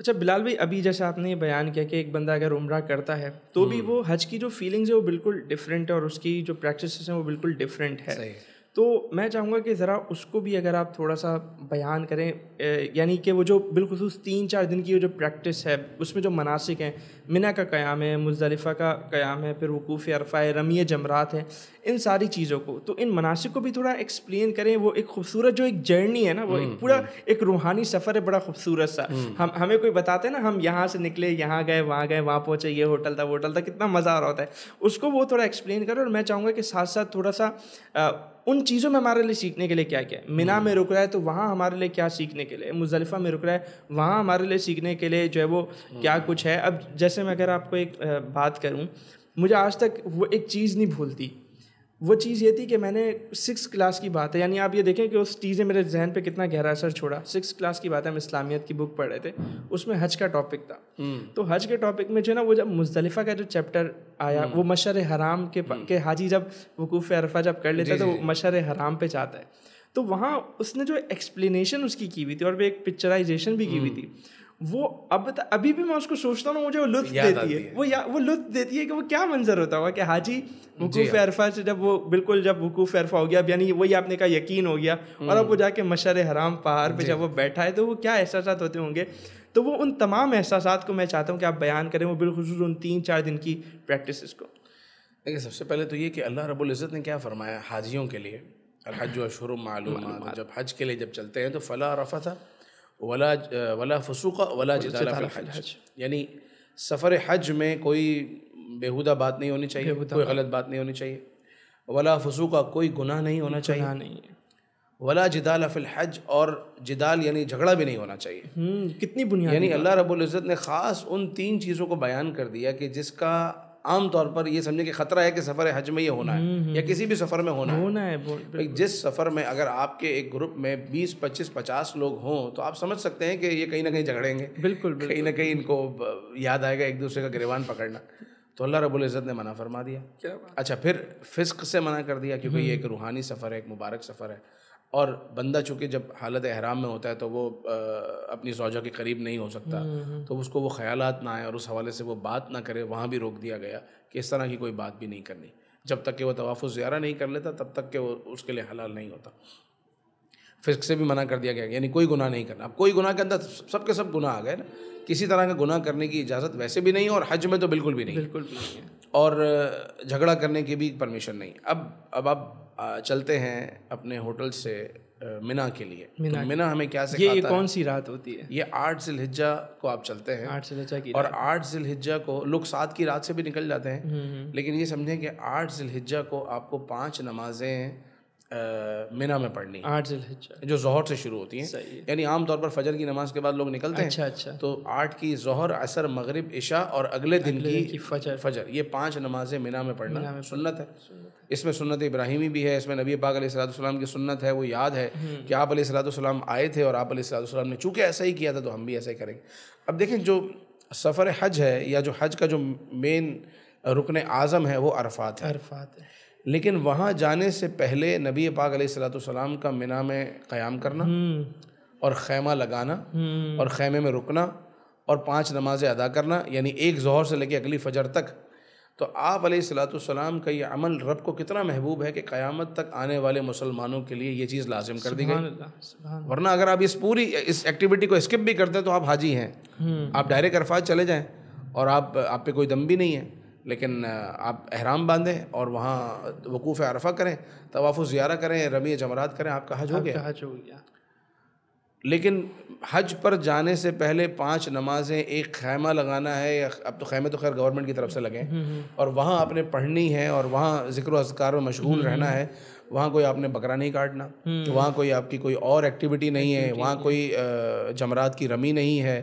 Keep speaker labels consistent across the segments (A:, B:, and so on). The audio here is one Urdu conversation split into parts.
A: اچھا بلال بھائی، ابھی جیسے آپ نے یہ بیان کیا کہ ایک بندہ اگر عمرہ کرتا ہے تو بھی وہ حج کی جو فیلنگز ہے وہ بالکل ڈفرینٹ ہے اور اس کی جو پریکٹسز ہیں وہ بالکل ڈفرینٹ ہے. تو میں چاہوں گا کہ ذرا اس کو بھی اگر آپ تھوڑا سا بیان کریں، یعنی کہ وہ جو بالخصوص 3-4 دن کی جو پریکٹس ہے اس میں جو مناسک ہیں، منی کا قیام ہے، مزدلفہ کا قیام ہے، پھر وقوف عرفہ ہے، رمی جمرات ہے، ان ساری چیزوں کو، تو ان مناسک کو بھی تھوڑا ایکسپلین کریں. وہ ایک خوبصورت جو ایک جرنی ہے نا، وہ ایک پورا ایک روحانی سفر ہے، بڑا خوبصورت سا. ہمیں کوئی بتاتے ہیں نا، ہم یہاں سے نکلے، یہاں گئے، وہاں پہنچے، یہ ہوٹل تھا، وہ ہوٹل تھا، کتنا مزہ آ رہا ہوتا ہے. اس کو وہ تھوڑا ایکسپلین کرو. اور میں چاہوں گا کہ ساتھ ساتھ تھوڑا سا ان چیزوں میں ہمارے لیے سیکھنے کے لیے کیا کیا ہے. منی میں رک رہا ہے تو وہاں ہمارے لیے کیا سیکھنے کے لیے، مزدلفہ میں رک رہا ہے وہاں ہمارے لیے سیکھنے کے لیے جو ہے وہ کیا کچھ ہے. اب جیسے میں اگر آپ کو ایک بات کروں، مجھے آج تک وہ ایک چیز نہیں بھولتی. وہ چیز یہ تھی کہ میں نے 6 کلاس کی بات ہے، یعنی آپ یہ دیکھیں کہ اس چیز نے میرے ذہن پہ کتنا گہرا اثر چھوڑا. 6 کلاس کی بات ہے، ہم اسلامیت کی بک پڑھ رہے تھے، اس میں حج کا ٹاپک تھا. تو حج کے ٹاپک میں جو ہے نا، وہ جب مزدلفہ کا جو چیپٹر آیا، وہ مشعر حرام کے حاجی جب وقوف عرفہ جب کر لیتا ہے تو وہ مشعر حرام پہ جاتا ہے. تو وہاں اس نے جو ایکسپلینیشن اس کی ہوئی تھی اور وہ ایک پکچرائزیشن بھی کی ہوئی تھی، وہ ابھی بھی میں اس کو سوچتا ہوں، مجھے وہ لطف دیتی ہے. وہ لطف دیتی ہے کہ وہ کیا منظر ہوتا ہوگا کہ حاجی وقوف عرفہ سے جب وہ بالکل جب وقوف عرفہ ہو گیا، یعنی وہی آپ نے کہا یقین ہو گیا، اور اب وہ جا کے مشعر حرام پہاڑ پہ جب وہ بیٹھا ہے تو وہ کیا احساسات ہوتے ہوں گے. تو وہ ان تمام احساسات کو میں چاہتا ہوں کہ آپ بیان کریں، وہ بالخصوص ان 3-4 دن کی پریکٹسز کو.
B: دیکھیے، سب سے پہلے تو یہ کہ اللہ رب العزت نے کیا فرمایا حاجیوں کے لیے، الحج اشہر معلومات. جب حج کے لیے جب چلتے ہیں تو فلا رفث ولا فسوق ولا جدال فی الحج، یعنی سفر حج میں کوئی بیہودہ بات نہیں ہونی چاہیے، کوئی غلط بات نہیں ہونی چاہیے. ولا فسوق، کوئی گناہ نہیں ہونا چاہیے. ولا جدال فی الحج، اور جدال یعنی جھگڑا بھی نہیں ہونا چاہیے.
A: کتنی بنیادی،
B: یعنی اللہ رب العزت نے خاص ان 3 چیزوں کو بیان کر دیا کہ جس کا عام طور پر یہ سمجھے کہ خطرہ ہے کہ سفر حج میں یہ ہونا ہے یا کسی بھی سفر میں ہونا ہے. جس سفر میں اگر آپ کے ایک گروپ میں 20, 25, 50 لوگ ہوں تو آپ سمجھ سکتے ہیں کہ یہ کہیں نہ کہیں جھگڑیں گے، بالکل کہیں نہ کہیں ان کو یاد آئے گا ایک دوسرے کا گریبان پکڑنا. تو اللہ رب العزت نے منع فرما دیا. اچھا، پھر فسق سے منع کر دیا، کیونکہ یہ ایک روحانی سفر ہے، ایک مبارک سفر ہے. اور بندہ چونکہ جب حالت احرام میں ہوتا ہے تو وہ اپنی زوجہ کے قریب نہیں ہو سکتا، تو اس کو وہ خیالات نہ آئے اور اس حوالے سے وہ بات نہ کرے. وہاں بھی روک دیا گیا کہ اس طرح کی کوئی بات بھی نہیں کرنی جب تک کہ وہ طواف الزیارہ نہیں کر لیتا، تب تک کہ وہ اس کے لیے حلال نہیں ہوتا. فسق سے بھی منع کر دیا گیا، یعنی کوئی گناہ نہیں کرنا. اب کوئی گناہ کے اندر سب کے سب گناہ آ گئے نا، کسی طرح کا گناہ کرنے کی اجازت ویسے بھی نہیں، اور حج میں تو بالکل بھی نہیں، اور جھگڑا کرنے کی بھی پرمیشن نہیں. اب آپ چلتے ہیں اپنے ہوٹل سے منی کے لیے. منی ہمیں کیا سکھاتا ہے؟
A: یہ کون سی رات ہوتی ہے؟
B: یہ 8 ذی الحجہ کو آپ چلتے ہیں،
A: 8 ذی الحجہ کی،
B: اور 8 ذی الحجہ کو لوگ 7 کی رات سے بھی نکل جاتے ہیں، لیکن یہ سمجھیں کہ 8 ذی الحجہ کو آپ کو 5 نمازیں منی میں پڑھنی،
A: 8 ذی الحجہ
B: جو ظہر سے شروع ہوتی ہیں. یعنی عام طور پر فجر کی نماز کے بعد لوگ نکلتے ہیں.
A: اچھا.
B: تو 8 کی ظہر، عصر، مغرب، عشاء اور اگلے دن کی فجر، یہ 5 نمازیں منی میں پڑھنا سنت ہے. اس میں سنت ابراہیمی بھی ہے، اس میں نبی پاک علیہ الصلوۃ والسلام کی سنت ہے. وہ یاد ہے کہ آپ علیہ الصلوۃ والسلام آئے تھے اور آپ علیہ الصلوۃ والسلام نے چونکہ ایسا ہی کیا تھا تو ہم بھی ایسا ہی کریں گے. اب دیکھیں، جو سفر حج ہے یا جو حج کا جو مین رکن اعظم ہے وہ عرفات ہے. لیکن وہاں جانے سے پہلے نبی پاک علیہ الصلوۃ والسلام کا منی میں قیام کرنا اور خیمہ لگانا اور خیمے میں رکنا اور 5 نمازیں ادا کرنا، یعنی ایک ظہر سے لے کے اگلی فجر تک. تو آپ علیہ الصلوۃ والسلام کا یہ عمل رب کو کتنا محبوب ہے کہ قیامت تک آنے والے مسلمانوں کے لیے یہ چیز لازم کر دی گئی. ورنہ اگر آپ اس ایکٹیویٹی کو اسکپ بھی کرتے ہیں تو آپ حاجی ہیں، آپ ڈائریکٹ عرفات چلے جائیں اور آپ پہ کوئی دم بھی نہیں ہے، لیکن آپ احرام باندھیں اور وہاں وقوف عرفہ کریں، طواف الزیارہ کریں، رمی جمرات کریں، آپ کا حج ہو گیا. لیکن حج پر جانے سے پہلے 5 نمازیں، ایک خیمہ لگانا ہے، اب تو خیمے تو خیر گورنمنٹ کی طرف سے لگے، اور وہاں آپ نے پڑھنی ہے اور وہاں ذکر و اذکار میں مشغول رہنا ہے. وہاں کوئی آپ نے بکرا نہیں کاٹنا، وہاں کوئی آپ کی کوئی اور ایکٹیویٹی نہیں ہے، وہاں کوئی جمرات کی رمی نہیں ہے،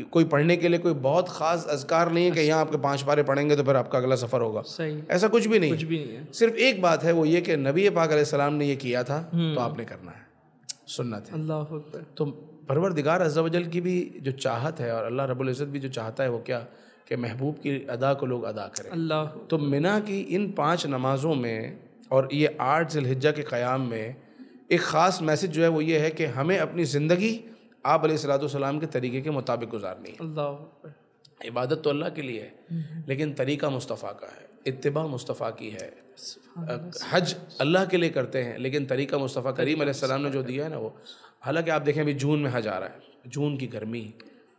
B: کوئی پڑھنے کے لیے کوئی بہت خاص اذکار نہیں ہے کہ یہاں آپ کے 5 پارے پڑھیں گے تو پھر آپ کا اگلا سفر ہوگا. ایسا کچھ بھی نہیں. صرف ایک بات ہے، وہ یہ کہ نبی پاک علیہ السلام نے یہ کیا تھا تو آپ نے کرنا ہے، سنت ہے.
A: اللہ اکبر.
B: تو پروردگار عز و جل کی بھی جو چاہت ہے اور اللہ رب العزت بھی جو چاہتا ہے وہ کیا کہ محبوب کی ادا کو لوگ ادا کریں. تو منی کی ان 5 نمازوں میں اور یہ 8 ذی الحجہ کے قیام میں ایک خاص میسج جو ہے وہ یہ ہے کہ ہمیں اپنی زندگی آپ علیہ الصلوۃ والسلام کے طریقے کے مطابق گزارنی ہے.
A: اللہ
B: عبادت تو اللہ کے لیے ہے لیکن طریقہ مصطفیٰ کا ہے, اتباع مصطفیٰ کی ہے. حج اللہ کے لیے کرتے ہیں لیکن طریقہ مصطفیٰ کریم علیہ السلام نے جو دیا ہے نا وہ, حالانکہ آپ دیکھیں ابھی جون میں حج آ رہا ہے, جون کی گرمی,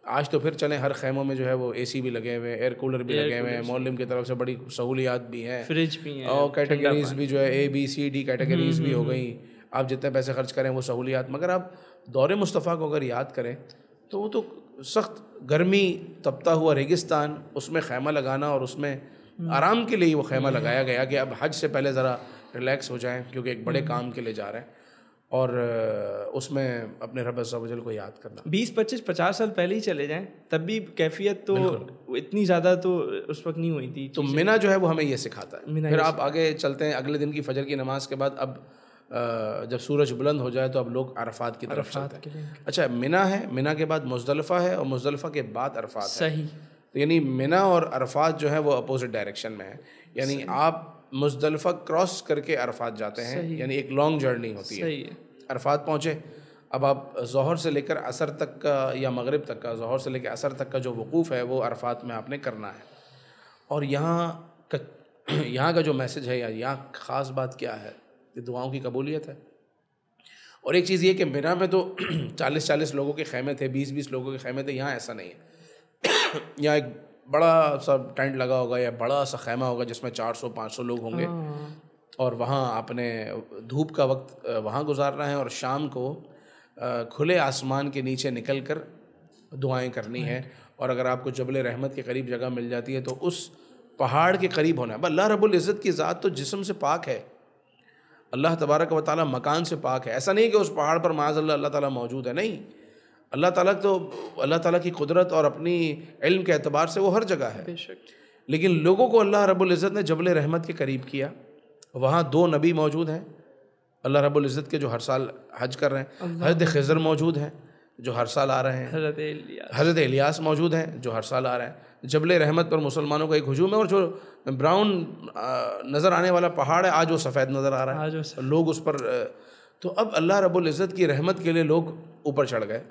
B: آج تو پھر چلیں ہر خیموں میں جو ہے وہ اے سی بھی لگے ہوئے ہیں, ایئر کولر بھی لگے ہوئے ہیں, معلم کی طرف سے بڑی سہولیات بھی ہیں,
A: فریج بھی ہیں,
B: اور کیٹیگریز بھی جو ہے اے بی سی ڈی کیٹیگریز بھی ہو گئیں. آپ جتنے پیسے خرچ کریں وہ سہولیات, مگر آپ دور مصطفیٰ کو اگر یاد کریں تو وہ تو سخت گرمی, تپتا ہوا ریگستان, اس میں خیمہ لگانا, اور اس میں آرام کے لیے وہ خیمہ لگایا گیا کہ اب حج سے پہلے ذرا ریلیکس ہو جائیں کیونکہ ایک بڑے کام کے لیے جا رہے ہیں, اور اس میں اپنے رب عز و جل کو یاد کرنا.
A: 20-25-50 سال پہلے ہی چلے جائیں تب بھی کیفیت تو اتنی زیادہ تو اس وقت نہیں ہوئی تھی.
B: تو منی جو ہے وہ ہمیں یہ سکھاتا ہے. پھر آپ آگے چلتے ہیں, اگلے دن کی فجر کی نماز کے بعد اب جب سورج بلند ہو جائے تو اب لوگ عرفات کی طرف چلتے ہیں. اچھا منی ہے, منی کے بعد مزدلفہ ہے, اور مزدلفہ کے بعد عرفات ہے.
A: صحیح.
B: تو یعنی منی اور عرفات جو ہے وہ اپوزٹ ڈائریکشن میں ہے, یعنی آپ مزدلفہ کراس کر کے عرفات جاتے ہیں, یعنی ایک لانگ جرنی ہوتی ہے. عرفات پہنچے, اب آپ ظہر سے لے کر عصر تک کا یا مغرب تک کا, ظہر سے لے کے عصر تک کا جو وقوف ہے وہ عرفات میں آپ نے کرنا ہے. اور یہاں کا جو میسج ہے یا یہاں خاص بات کیا ہے, کہ دعاؤں کی قبولیت ہے. اور ایک چیز یہ کہ منی میں تو 40-40 لوگوں کے خیمے تھے, 20-20 لوگوں کے خیمے تھے, یہاں ایسا نہیں ہے. یہاں ایک بڑا سا ٹینٹ لگا ہوگا یا بڑا سا خیمہ ہوگا جس میں 400-500 لوگ ہوں گے, اور وہاں آپ نے دھوپ کا وقت وہاں گزارنا ہے, اور شام کو کھلے آسمان کے نیچے نکل کر دعائیں کرنی ہے. اور اگر آپ کو جبل رحمت کے قریب جگہ مل جاتی ہے تو اس پہاڑ کے قریب ہونا ہے. اللہ رب العزت کی ذات تو جسم سے پاک ہے, اللہ تبارک و تعالیٰ مکان سے پاک ہے. ایسا نہیں کہ اس پہاڑ پر معاذ اللہ تعالیٰ موجود ہے, نہیں. اللہ تعالیٰ کی قدرت اور اپنی علم کے اعتبار سے وہ ہر جگہ ہے. لیکن لوگوں کو اللہ رب العزت نے جبل رحمت کے قریب کیا. وہاں 2 نبی موجود ہیں اللہ رب العزت کے جو ہر سال حج کر رہے ہیں. حضرت خضر موجود ہیں جو ہر سال آ رہے ہیں, حضرت الیاس موجود ہیں جو ہر سال آ رہے ہیں. جبل رحمت پر مسلمانوں کا ایک ہجوم ہے, اور جو براؤن نظر آنے والا پہاڑ ہے آج وہ سفید نظر آ رہا ہے, لوگ اس پر. تو اب اللہ رب العزت کی رحمت کے لیے لوگ اوپر چڑھ گئے,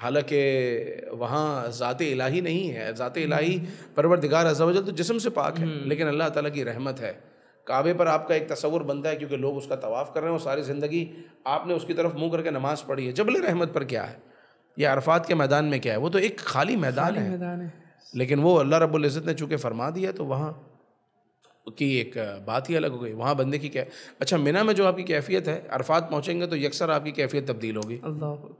B: حالانکہ وہاں ذات الہی نہیں ہے. ذات الہی پروردگار عز و جل تو جسم سے پاک ہے, لیکن اللہ تعالیٰ کی رحمت ہے. کعبے پر آپ کا ایک تصور بنتا ہے کیونکہ لوگ اس کا طواف کر رہے ہیں, اور ساری زندگی آپ نے اس کی طرف منہ کر کے نماز پڑھی ہے. جبل رحمت پر کیا ہے, یا عرفات کے میدان میں کیا ہے, وہ تو ایک خالی میدان ہے. لیکن وہ اللہ رب العزت نے چونکہ فرما دیا تو وہاں کی ایک بات ہی الگ ہو گئی. وہاں بندے کی اچھا منی میں جو آپ کی کیفیت ہے, عرفات پہنچیں گے تو یکسر آپ کی کیفیت تبدیل ہوگی,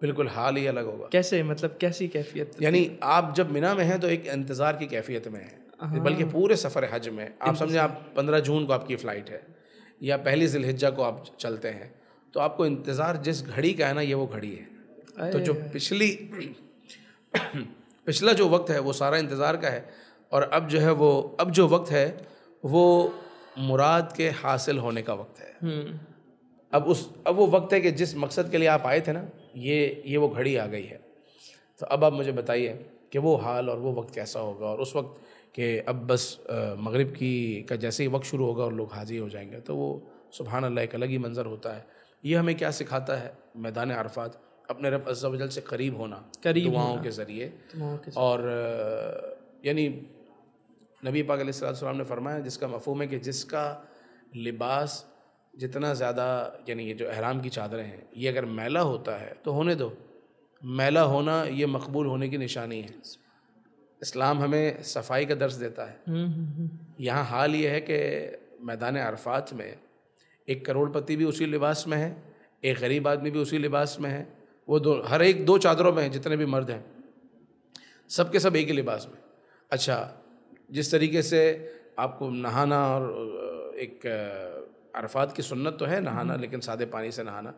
B: بالکل حال ہی الگ ہوگا.
A: کیسے, مطلب کیسی کیفیت؟
B: یعنی آپ جب منی میں ہیں تو ایک انتظار کی کیفیت میں ہیں, بلکہ پورے سفر حج میں آپ سمجھیں آپ 15 جون کو آپ کی فلائٹ ہے یا پہلی ذی الحجہ کو آپ چلتے ہیں, تو آپ کو انتظار جس گھڑی کا ہے نا, یہ وہ گھڑی ہے. تو جو پچھلا جو وقت ہے وہ سارا انتظار کا ہے, اور اب جو ہے وہ اب جو وقت ہے وہ مراد کے حاصل ہونے کا وقت ہے. اب وہ وقت ہے کہ جس مقصد کے لیے آپ آئے تھے نا, یہ وہ گھڑی آ گئی ہے. تو اب آپ مجھے بتائیے کہ وہ حال اور وہ وقت کیسا ہوگا, اور اس وقت کہ اب بس مغرب کا جیسے ہی وقت شروع ہوگا اور لوگ حاضر ہو جائیں گے, تو وہ سبحان اللہ ایک الگ ہی منظر ہوتا ہے. یہ ہمیں کیا سکھاتا ہے, میدان عرفات اپنے رب عز و جل سے قریب ہونا دعاؤں کے ذریعے. اور یعنی نبی پاک علیہ السلام نے فرمایا, جس کا مفہوم ہے کہ جس کا لباس جتنا زیادہ, یعنی یہ جو احرام کی چادریں ہیں, یہ اگر میلا ہوتا ہے تو ہونے دو. میلا ہونا یہ مقبول ہونے کی نشانی ہے. اسلام ہمیں صفائی کا درس دیتا ہے. یہاں حال یہ ہے کہ میدان عرفات میں ایک کروڑ پتی بھی اسی لباس میں ہے, ایک غریب آدمی بھی اسی لباس میں ہے. وہ ہر ایک 2 چادروں میں ہیں, جتنے بھی مرد ہیں سب کے سب ایک ہی لباس میں. اچھا, جس طریقے سے آپ کو نہانا, اور ایک عرفات کی سنت تو ہے نہانا, لیکن سادے پانی سے نہانا,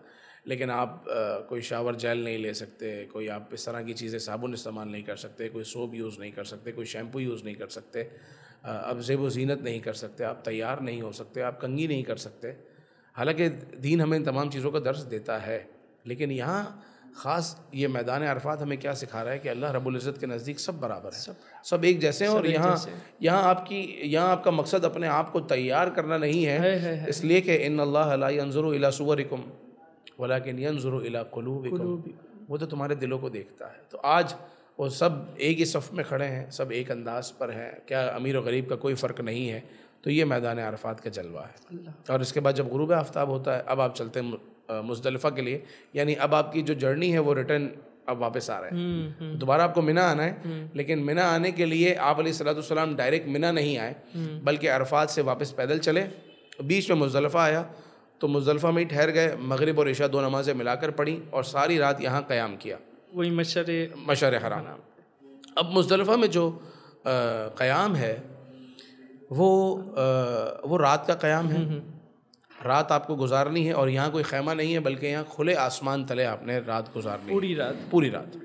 B: لیکن آپ کوئی شاور جیل نہیں لے سکتے, کوئی آپ اس طرح کی چیزیں, صابن استعمال نہیں کر سکتے, کوئی سوپ یوز نہیں کر سکتے, کوئی شیمپو یوز نہیں کر سکتے, اب زیب و زینت نہیں کر سکتے, آپ تیار نہیں ہو سکتے, آپ کنگھی نہیں کر سکتے. حالانکہ دین ہمیں ان تمام چیزوں کا درس دیتا ہے, لیکن یہاں خاص یہ میدان عرفات ہمیں کیا سکھا رہا ہے کہ اللہ رب العزت کے نزدیک سب برابر ہیں, سب ایک جیسے ہیں. اور یہاں آپ کا مقصد اپنے آپ کو تیار کرنا نہیں ہے, اس لیے کہ ان اللہ لا ينظر الى صورکم ولكن ينظر الى قلوبکم. وہ تو تمہارے دلوں کو دیکھتا ہے. تو آج وہ سب ایک ہی صف میں کھڑے ہیں, سب ایک انداز پر ہیں, کیا امیر و غریب کا کوئی فرق نہیں ہے. تو یہ میدان عرفات کا جلوہ ہے. اور اس کے بعد جب غروب آفتاب ہوتا ہے, اب آپ چلتے ہیں مزدلفہ کے لیے, یعنی اب آپ کی جو جرنی ہے وہ ریٹرن اب واپس آ رہے ہیں. دوبارہ آپ کو منی آنا ہے, لیکن منی آنے کے لیے آپ علیہ الصلوۃ والسلام ڈائریکٹ منی نہیں آئے, بلکہ عرفات سے واپس پیدل چلے. بیچ میں مزدلفہ آیا تو مزدلفہ میں ہی ٹھہر گئے, مغرب اور عشاء 2 نمازیں ملا کر پڑھی اور ساری رات یہاں قیام کیا,
A: وہی
B: مشعر حرام. اب مزدلفہ میں جو قیام ہے وہ رات کا قیام ہے. رات آپ کو گزارنی ہے, اور یہاں کوئی خیمہ نہیں ہے, بلکہ یہاں کھلے آسمان تلے آپ نے رات گزارنی ہے, پوری رات.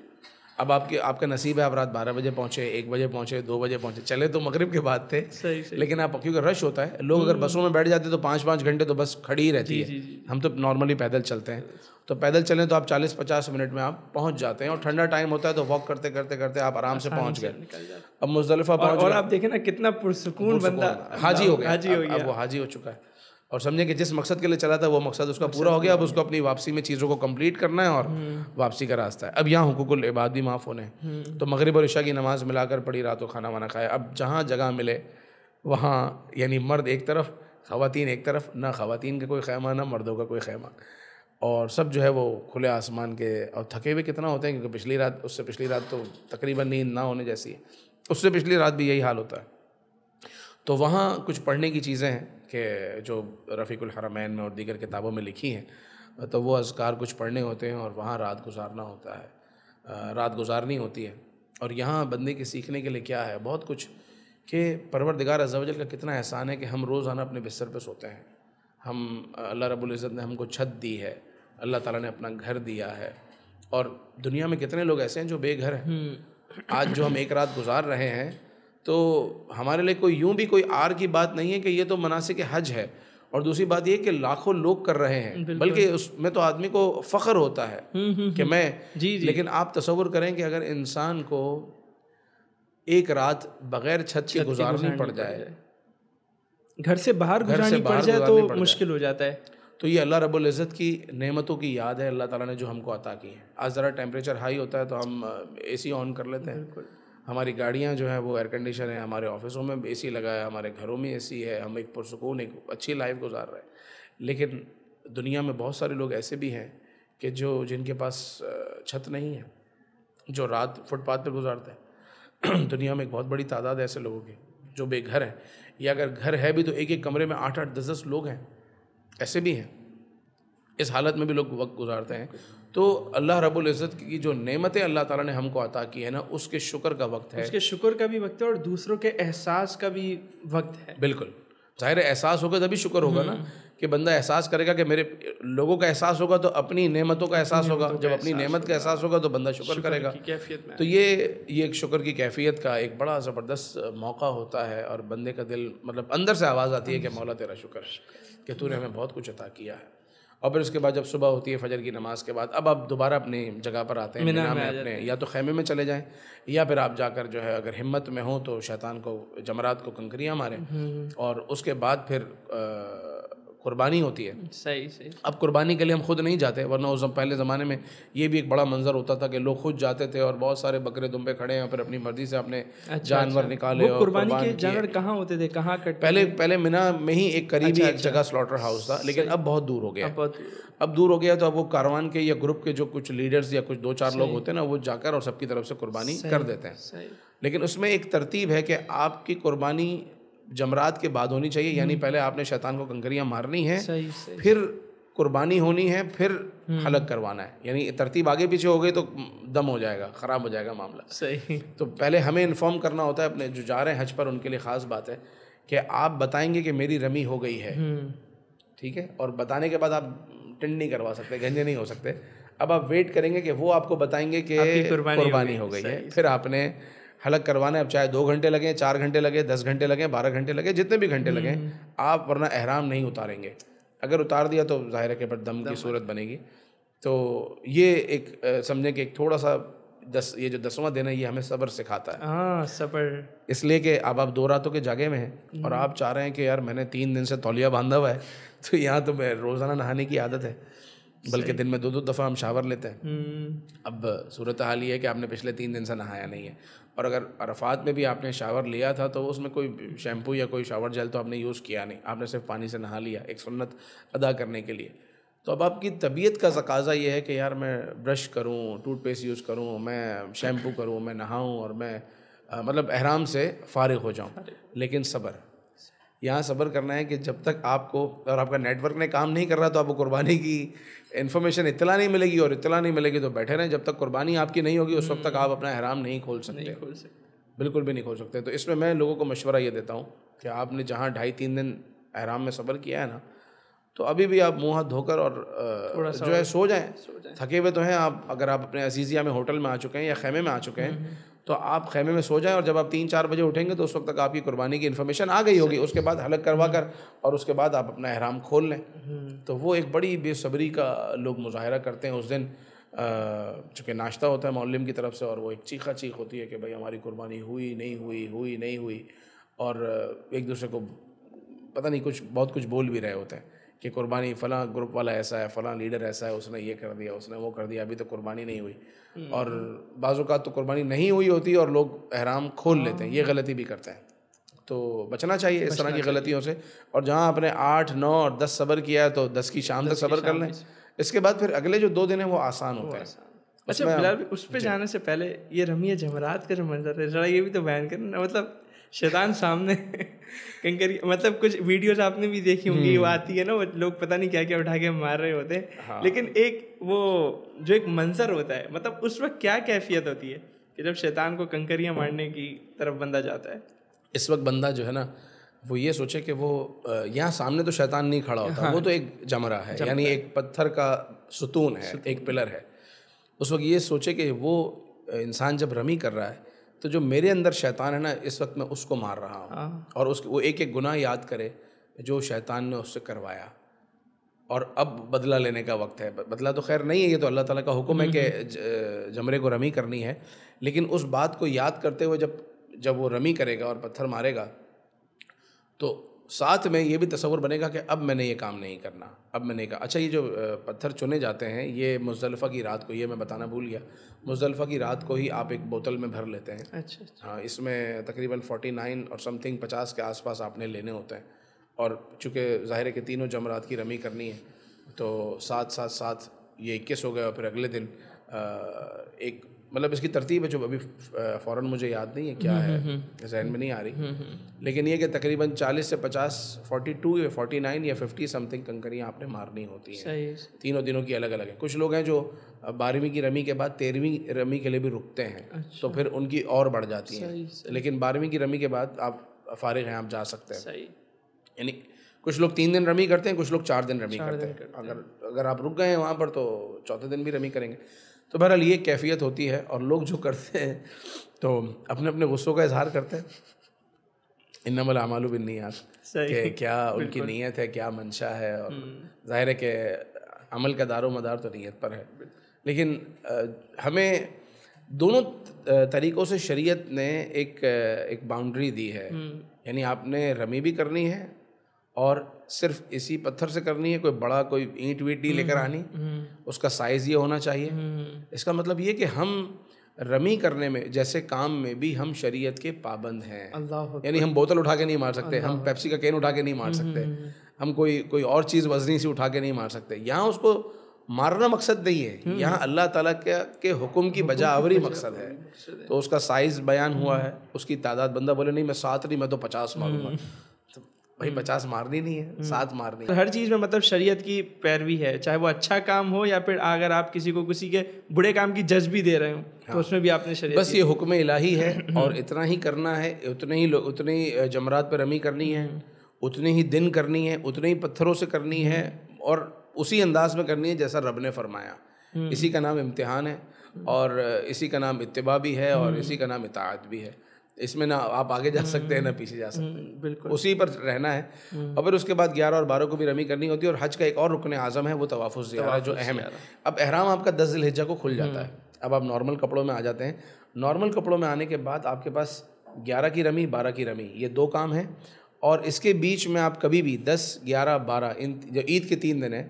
B: اب آپ کا نصیب ہے, آپ رات 12 بجے پہنچے, 1 بجے پہنچے, 2 بجے پہنچے, چلے تو مغرب کے بعد تھے, لیکن آپ کیونکہ رش ہوتا ہے, لوگ اگر بسوں میں بیٹھ جاتے تو 5-5 گھنٹے تو بس کھڑی ہی رہتی ہے. ہم تو نارملی پیدل چلتے ہیں, تو پیدل چلیں تو آپ 40-50 منٹ میں آپ پہنچ جاتے ہیں, اور ٹھنڈا ٹائم ہوتا ہے تو واک کرتے کرتے کرتے آپ آرام سے پہنچ گئے. اب مزدلفہ پہنچ گئے,
A: اور آپ دیکھیں نا کتنا پرسکون بندہ
B: حاجی ہو گیا. اب وہ حاجی ہو چکا ہے, اور سمجھیں کہ جس مقصد کے لیے چلا تھا وہ مقصد اس کا پورا ہو گیا. اب اس کو اپنی واپسی میں چیزوں کو کمپلیٹ کرنا ہے اور واپسی کا راستہ ہے. اب یہاں حقوق العباد بھی معاف ہونے ہیں, تو مغرب اور عشاء کی نماز ملا کر پڑھی, رات کو کھانا وانا کھایا. اب جہاں جگہ ملے وہاں, یعنی مرد ایک طرف, خواتین ایک طرف, نہ خواتین کا کوئی خیمہ نہ مردوں کا کوئی خیمہ, اور سب جو ہے وہ کھلے آسمان کے. اور تھکے ہوئے کتنا ہوتے ہیں, کیونکہ پچھلی رات, اس سے پچھلی رات تو تقریباً نیند نہ ہونے جیسی ہے, اس سے پچھلی رات بھی یہی حال ہوتا ہے. تو وہاں کچھ پڑھنے کی چیزیں ہیں کہ جو رفیق الحرمین میں اور دیگر کتابوں میں لکھی ہیں, تو وہ اذکار کچھ پڑھنے ہوتے ہیں, اور وہاں رات گزارنا ہوتا ہے, رات گزارنی ہوتی ہے. اور یہاں بندے کے سیکھنے کے لیے کیا ہے, بہت کچھ, کہ پروردگار عز و جل کا کتنا احسان ہے کہ ہم روزانہ اپنے بستر پہ سوتے ہیں. ہم, اللہ رب العزت نے ہم کو چھت دی ہے, اللہ تعالیٰ نے اپنا گھر دیا ہے, اور دنیا میں کتنے لوگ ایسے ہیں جو بے گھر ہیں. آج جو ہم ایک رات گزار رہے ہیں, تو ہمارے لیے کوئی یوں بھی کوئی آر کی بات نہیں ہے کہ یہ تو مناسک حج ہے, اور دوسری بات یہ کہ لاکھوں لوگ کر رہے ہیں, بلکہ اس میں تو آدمی کو فخر ہوتا ہے کہ میں. لیکن آپ تصور کریں کہ اگر انسان کو ایک رات بغیر چھت کے گزارنی پڑ جائے,
A: گھر سے باہر گزارنی پڑ جائے تو مشکل ہو جاتا ہے.
B: تو یہ اللہ رب العزت کی نعمتوں کی یاد ہے, اللہ تعالیٰ نے جو ہم کو عطا کی ہیں. آج ذرا ٹیمپریچر ہائی ہوتا ہے تو ہم اے سی آن کر لیتے ہیں, ہماری گاڑیاں جو ہیں وہ ایئر کنڈیشن ہے, ہمارے آفسوں میں اے سی لگا ہے, ہمارے گھروں میں اے سی ہے, ہم ایک پرسکون ایک اچھی لائف گزار رہے ہیں. لیکن دنیا میں بہت سارے لوگ ایسے بھی ہیں کہ جن کے پاس چھت نہیں ہے, جو رات فٹ پاتھ پہ گزارتے ہیں. دنیا میں ایک بہت بڑی تعداد ہے ایسے لوگوں کی جو بے گھر ہیں, یا اگر گھر ہے بھی تو ایک ایک کمرے میں 8-8 10-10 لوگ ہیں, ایسے بھی ہیں. اس حالت میں بھی لوگ وقت گزارتے ہیں. تو اللہ رب العزت کی جو نعمتیں اللہ تعالیٰ نے ہم کو عطا کی ہے نا, اس کے شکر کا وقت ہے,
A: اس کے شکر کا بھی وقت ہے, اور دوسروں کے احساس کا بھی وقت ہے.
B: بالکل, ظاہر احساس ہوگا تبھی شکر ہوگا نا, کہ بندہ احساس کرے گا کہ میرے لوگوں کا احساس ہوگا تو اپنی نعمتوں کا احساس ہوگا, جب اپنی نعمت کا احساس ہوگا تو بندہ شکر کرے گا. تو یہ ایک شکر کی کیفیت کا ایک بڑا زبردست موقع ہوتا ہے, اور بندے کا دل, مطلب اندر سے آواز آتی ہے کہ مولا تیرا شکر ہے کہ تو نے ہمیں بہت کچھ عطا کیا ہے. اور پھر اس کے بعد جب صبح ہوتی ہے فجر کی نماز کے بعد, اب آپ دوبارہ اپنی جگہ پر آتے ہیں, منی میں اپنے یا تو خیمے میں چلے جائیں, یا پھر آپ جا کر جو ہے اگر ہمت میں ہوں تو شیطان کو, جمرات کو کنکریاں ماریں, اور اس کے بعد پھر قربانی ہوتی ہے.
A: صحیح.
B: اب قربانی کے لیے ہم خود نہیں جاتے, ورنہ اس پہلے زمانے میں یہ بھی ایک بڑا منظر ہوتا تھا کہ لوگ خود جاتے تھے, اور بہت سارے بکرے دمبے کھڑے ہیں, اور پھر اپنی مرضی سے اپنے جانور نکالے. اور
A: قربانی کے جانور کہاں ہوتے تھے, کہاں کٹتے؟
B: پہلے منی میں ہی ایک قریبی ایک جگہ سلاٹر ہاؤس تھا, لیکن اب بہت دور ہو گیا. اب دور ہو گیا تو اب وہ کاروان کے یا گروپ کے جو کچھ لیڈرز یا کچھ 2-4 لوگ ہوتے ہیں نا, وہ جا کر اور سب کی طرف سے قربانی کر دیتے ہیں. لیکن اس میں ایک ترتیب ہے کہ آپ کی قربانی جمرات کے بعد ہونی چاہیے, یعنی پہلے آپ نے شیطان کو کنکریاں مارنی ہے, پھر قربانی ہونی ہے, پھر حلق کروانا ہے. یعنی ترتیب آگے پیچھے ہو گئی تو دم ہو جائے گا, خراب ہو جائے گا معاملہ.
A: صحیح.
B: تو پہلے ہمیں انفارم کرنا ہوتا ہے اپنے جو جا رہے ہیں حج پر, ان کے لیے خاص بات ہے کہ آپ بتائیں گے کہ میری رمی ہو گئی ہے, ٹھیک ہے, اور بتانے کے بعد آپ ٹنڈ نہیں کروا سکتے, گنجے نہیں ہو سکتے. اب آپ ویٹ کریں گے کہ وہ آپ کو بتائیں گے کہ قربانی ہو گئی ہے, پھر آپ نے حلق کروانا ہے. اب چاہے 2 گھنٹے لگیں, 4 گھنٹے لگے, 10 گھنٹے لگیں, 12 گھنٹے لگے, جتنے بھی گھنٹے لگیں, آپ ورنہ احرام نہیں اتاریں گے. اگر اتار دیا تو ظاہر ہے کہ پھر دم کی صورت بنے گی. تو یہ ایک سمجھیں کہ ایک تھوڑا سا یہ جو 10واں دن ہے یہ ہمیں صبر سکھاتا ہے.
A: ہاں, صبر.
B: اس لیے کہ اب آپ 2 راتوں کے جاگے میں ہیں, اور آپ چاہ رہے ہیں کہ یار میں نے 3 دن سے تولیہ باندھا ہوا ہے, تو یہاں تو روزانہ نہانے کی عادت ہے, بلکہ دن میں 2 دفعہ ہم شاور لیتے ہیں. اب صورتحال یہ ہے کہ آپ نے پچھلے 3 دن سے نہایا نہیں ہے, اور اگر عرفات میں بھی آپ نے شاور لیا تھا تو اس میں کوئی شیمپو یا کوئی شاور جیل تو آپ نے یوز کیا نہیں, آپ نے صرف پانی سے نہا لیا ایک سنت ادا کرنے کے لیے. تو اب آپ کی طبیعت کا تقاضا یہ ہے کہ یار میں برش کروں, ٹوتھ پیسٹ یوز کروں, میں شیمپو کروں, میں نہاؤں, اور میں مطلب احرام سے فارغ ہو جاؤں. لیکن صبر, یہاں صبر کرنا ہے کہ جب تک آپ کو اور آپ کا نیٹ ورک نے کام نہیں کر رہا تو آپ کو قربانی کی انفارمیشن اطلاع نہیں ملے گی, اور اطلاع نہیں ملے گی تو بیٹھے رہیں. جب تک قربانی آپ کی نہیں ہوگی اس وقت تک آپ اپنا احرام نہیں کھول سکتے, بالکل بھی نہیں کھول سکتے. تو اس میں لوگوں کو مشورہ یہ دیتا ہوں کہ آپ نے جہاں 2.5-3 دن احرام میں صبر کیا ہے نا, تو ابھی بھی آپ منہ ہاتھ دھو کر اور جو ہے سو جائیں. تھکے ہوئے تو ہیں آپ, اگر آپ اپنے عزیزیہ میں ہوٹل میں آ چکے ہیں یا خیمے میں آ چکے ہیں تو آپ خیمے میں سو جائیں, اور جب آپ 3-4 بجے اٹھیں گے تو اس وقت تک آپ کی قربانی کی انفارمیشن آ گئی ہوگی. اس کے بعد حلق کروا کر اور اس کے بعد آپ اپنا احرام کھول لیں. تو وہ ایک بڑی بے صبری کا لوگ مظاہرہ کرتے ہیں اس دن, چونکہ ناشتہ ہوتا ہے معلم کی طرف سے, اور وہ ایک چیخا چیخ ہوتی ہے کہ بھائی ہماری قربانی ہوئی نہیں ہوئی, اور ایک دوسرے کو پتہ نہیں بہت کچھ بول بھی رہے ہوتے ہیں کہ قربانی فلاں گروپ والا ایسا ہے, فلاں لیڈر ایسا ہے, اس نے یہ کر دیا, اس نے وہ کر دیا, ابھی تو قربانی نہیں ہوئی. اور بعض اوقات تو قربانی نہیں ہوئی ہوتی اور لوگ احرام کھول لیتے ہیں, یہ غلطی بھی کرتے ہیں. تو بچنا چاہیے اس طرح کی غلطیوں سے, اور جہاں آپ نے 8, 9 اور 10 صبر کیا ہے تو 10 کی شام تک صبر کر لیں. اس کے بعد پھر اگلے جو 2 دن ہیں وہ آسان ہوتے ہیں.
A: اچھا بلال, اس پہ جانے سے پہلے یہ رمی جمرات کا جو منظر ہے ذرا یہ بھی تو بیان کرنا. مطلب شیطان سامنے کنکری, مطلب کچھ ویڈیوز آپ نے بھی دیکھی ہوں گی, وہ آتی ہے نا, وہ لوگ پتہ نہیں کیا کیا اٹھا کے مار رہے ہوتے ہیں, لیکن ایک وہ جو ایک منظر ہوتا ہے, مطلب اس وقت کیا کیفیت ہوتی ہے کہ جب شیطان کو کنکریاں مارنے کی طرف بندہ جاتا ہے.
B: اس وقت بندہ جو ہے نا وہ یہ سوچے کہ وہ یہاں سامنے تو شیطان نہیں کھڑا ہوتا, وہ تو ایک جمرہ ہے, یعنی ایک پتھر کا ستون ہے, ایک پلر ہے. اس وقت یہ سوچے کہ وہ انسان جب رمی کر رہا ہے تو جو میرے اندر شیطان ہے نا, اس وقت میں اس کو مار رہا ہوں, اور وہ ایک ایک گناہ یاد کرے جو شیطان نے اس سے کروایا, اور اب بدلہ لینے کا وقت ہے. بدلہ تو خیر نہیں ہے, یہ تو اللہ تعالیٰ کا حکم ہے کہ جمرے کو رمی کرنی ہے, لیکن اس بات کو یاد کرتے ہوئے جب وہ رمی کرے گا اور پتھر مارے گا تو ساتھ میں یہ بھی تصور بنے گا کہ اب میں نے یہ کام نہیں کرنا, اب میں نے کہا. اچھا, یہ جو پتھر چنے جاتے ہیں یہ مزدلفہ کی رات کو, یہ میں بتانا بھول گیا, مزدلفہ کی رات کو ہی آپ ایک بوتل میں بھر لیتے ہیں.
A: اچھا,
B: ہاں, اس میں تقریباً 49 اور سم تھنگ 50 کے آس پاس آپ نے لینے ہوتے ہیں, اور چونکہ ظاہر ہے کہ تینوں جمرات کی رمی کرنی ہے تو ساتھ یہ 21 ہو گئے, اور پھر اگلے دن ایک مطلب اس کی ترتیب ہے جو ابھی فوراً مجھے یاد نہیں ہے کیا ہے, ذہن میں نہیں آ رہی, لیکن یہ کہ تقریباً 40 سے 50 42 یا 49 یا 50 سم تھنگ کنکریاں آپ نے مارنی ہوتی ہیں. تینوں دنوں کی الگ الگ ہیں. کچھ لوگ ہیں جو 12ویں کی رمی کے بعد 13ویں رمی کے لیے بھی رکتے ہیں, تو پھر ان کی اور بڑھ جاتی ہیں, لیکن 12ویں کی رمی کے بعد آپ فارغ ہیں, آپ جا سکتے ہیں. یعنی کچھ لوگ 3 دن رمی کرتے ہیں, کچھ لوگ 4 دن رمی کرتے ہیں. اگر آپ رک گئے ہیں وہاں پر تو 4تھے دن بھی رمی کریں گے. تو بہرحال یہ کیفیت ہوتی ہے, اور لوگ جو کرتے ہیں تو اپنے اپنے غصوں کا اظہار کرتے ہیں. انما الاعمال بالنیات, کہ کیا ان کی نیت ہے, کیا منشا ہے, اور ظاہر ہے کہ عمل کا دار و مدار تو نیت پر ہے. لیکن ہمیں دونوں طریقوں سے شریعت نے ایک باؤنڈری دی ہے, یعنی آپ نے رمی بھی کرنی ہے اور صرف اسی پتھر سے کرنی ہے, کوئی بڑا کوئی اینٹ ویٹ نہیں لے کر آنی, اس کا سائز یہ ہونا چاہیے. اس کا مطلب یہ کہ ہم رمی کرنے میں جیسے کام میں بھی ہم شریعت کے پابند ہیں. یعنی ہم بوتل اٹھا کے نہیں مار سکتے, ہم پیپسی کا کین اٹھا کے نہیں مار سکتے, ہم کوئی اور چیز وزنی سی اٹھا کے نہیں مار سکتے. یہاں اس کو مارنا مقصد نہیں ہے, یہاں اللہ تعالیٰ کے حکم کی بجا آوری مقصد ہے. تو اس کا سائز بیان ہوا ہے, اس کی تعداد. بندہ بولے نہیں میں 7 نہیں, میں تو 50 ماروں گا, بھائی 50 مارنی نہیں ہے, 7 مارنی ہے.
A: ہر چیز میں مطلب شریعت کی پیروی ہے, چاہے وہ اچھا کام ہو یا پھر اگر آپ کسی کے برے کام کی جج بھی دے رہے ہوں تو اس میں بھی آپ نے شریعت,
B: بس یہ حکم الہی ہے, اور اتنا ہی کرنا ہے, اتنی جمرات پہ رمی کرنی ہے, اتنے ہی دن کرنی ہے, اتنے ہی پتھروں سے کرنی ہے, اور اسی انداز میں کرنی ہے جیسا رب نے فرمایا. اسی کا نام امتحان ہے, اور اسی کا نام اتباع بھی ہے, اور اسی کا نام اطاعت بھی ہے. اس میں نہ آپ آگے جا سکتے ہیں نہ پیچھے جا سکتے ہیں, بالکل اسی پر رہنا ہے. اور پھر اس کے بعد 11 اور 12 کو بھی رمی کرنی ہوتی ہے. اور حج کا ایک اور رکن اعظم ہے, وہ طواف الزیارہ, جو اہم ہے. اب احرام آپ کا 10 ذی الحجہ کو کھل جاتا ہے, اب آپ نارمل کپڑوں میں آ جاتے ہیں. نارمل کپڑوں میں آنے کے بعد آپ کے پاس 11 کی رمی 12 کی رمی, یہ 2 کام ہیں. اور اس کے بیچ میں آپ کبھی بھی 10 11 12 ان جو عید کے 3 دن ہیں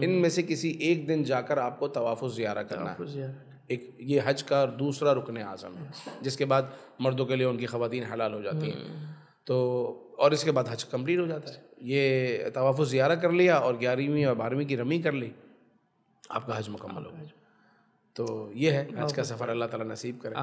B: ان میں سے کسی ایک دن جا کر آپ کو طواف الزیارہ کرنا ہے. ایک یہ حج کا دوسرا رکن اعظم ہے, جس کے بعد مردوں کے لیے ان کی خواتین حلال ہو جاتی ہیں. تو اور اس کے بعد حج کمپلیٹ ہو جاتا ہے. یہ طواف الزیارہ کر لیا اور 11ویں اور 12ویں کی رمی کر لی, آپ کا حج مکمل ہو. تو یہ ہے حج کا سفر, اللہ تعالیٰ نصیب کرے.